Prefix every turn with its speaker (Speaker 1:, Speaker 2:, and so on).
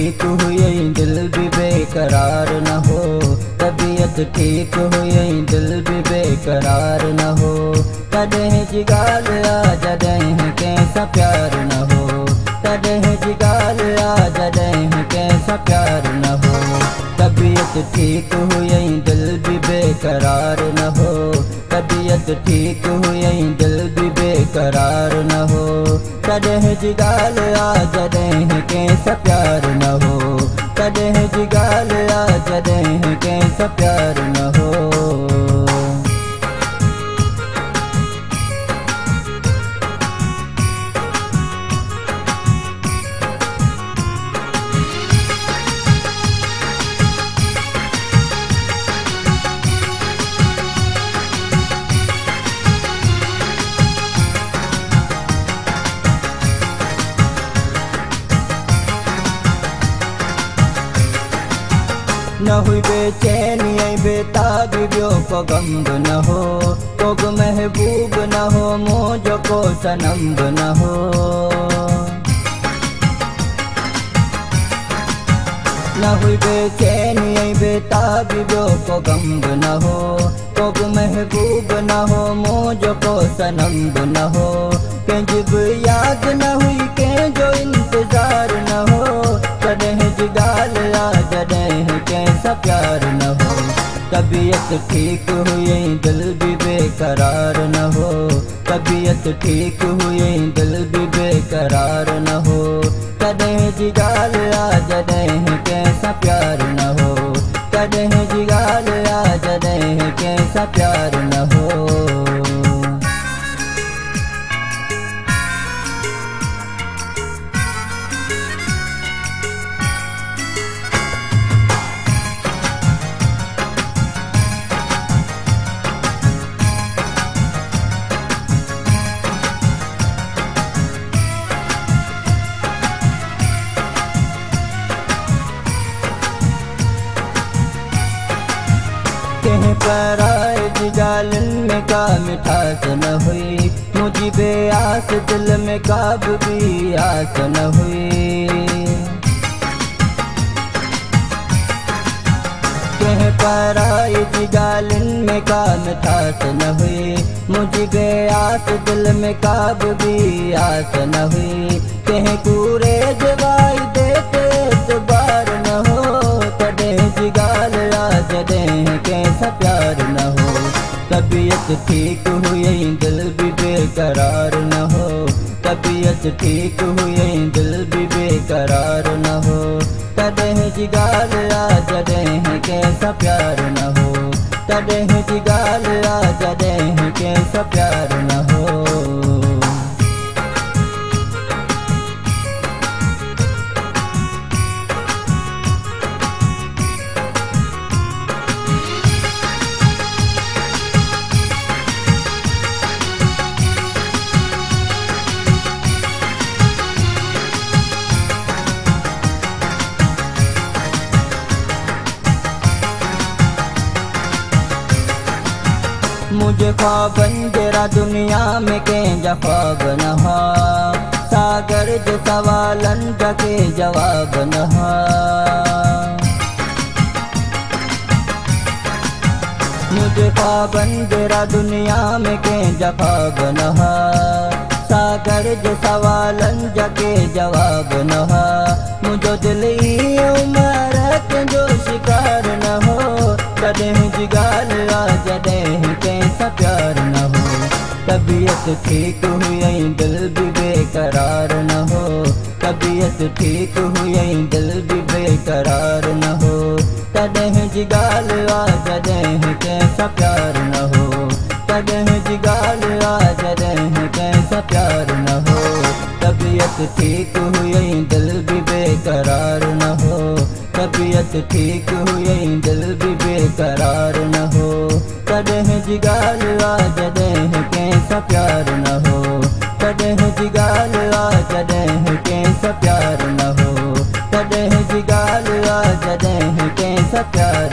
Speaker 1: ठीक हुई दिल भी बेकरार न हो, तबीयत ठीक हुई दिल भी बेकरार न हो। कदें जिगाल आ जदें कैसा प्यार न हो, कदें जिगाल आ जदें कैसा प्यार न हो। तबीयत ठीक हुई दिल भी बेकरार न हो, तबीयत ठीक हुई दिल भी बेकरार न हो। कदें जिगाल आ जदें कैसा प्यार न हो, कदें जिगाल आ जदें कैसा प्यार न हो। न हुई बेचैनी बेताबी ब्यो को गम्ब न हो, कोग महबूब न हो मोजो को सनम्ब न हो। न हुई बेचैनी बेताबी ब्यो को गम्ब न हो, कोग महबूब न हो मोजो को सनम्ब न हो। के जब याद न हुई के जो इंतजार न हो, कदें जिगाल आ जदें कैसा प्यार न हो। तबीयत ठीक हुई दिल भी बेकरार न हो, तबीयत ठीक हुई दिल भी बेकरार न हो। कदें जिगाल आ जदें कैसा प्यार न हो, कदें जिगाल आ जदें कैसा प्यार न हो। कहीं पर आए जिगालन में का मिठास न हुई, मुझे बेआस दिल में काब भी आस न हुई। कहीं पर आए जिगालन में का मिठास न हुई, मुझे बेआस दिल में काब भी आस न हुई। कहीं पूरे जवाई देते एतबार न हो, कदें जिगाल आ जदें कैसा प्यार न हो। तबीयत ठीक हुई दिल भी बेकरार न हो, तबीयत ठीक हुई दिल भी बेकरार न हो। कदें जिगाल आ जदें कैसा प्यार न हो, कदें जिगाल आ जदें कैसा प्यार न हो। मुझे ख्वाबन तेरा दुनिया में के जवाब न हा, सागर जो सवालन के जवाब न हा। मुझे ख्वाबन तेरा दुनिया में के जवाब न हा, सागर जो सवालन के जवाब न हा। मुझे दिल उम्र के जो शिकार न हो, कदें जिगाल आ जदें कैसा प्यार न हो। तबीयत ठीक हुई दिल भी बेकरार न हो, तबीयत ठीक हुई दिल भी बेकरार न हो। कदें जिगाल आ जदें कैसा प्यार न हो, कदें जिगाल आ जदें कैसा प्यार न हो। तबीयत ठीक हुई दिल भी बेकरार न हो, तबीयत ठीक हुई दिल भी बेकरार न हो। कदें जिगाल आ जदें कैसा प्यार न हो, कदें जिगाल आ जदें कैसा प्यार न हो, कदें जिगाल आ जदें कैसा प्यार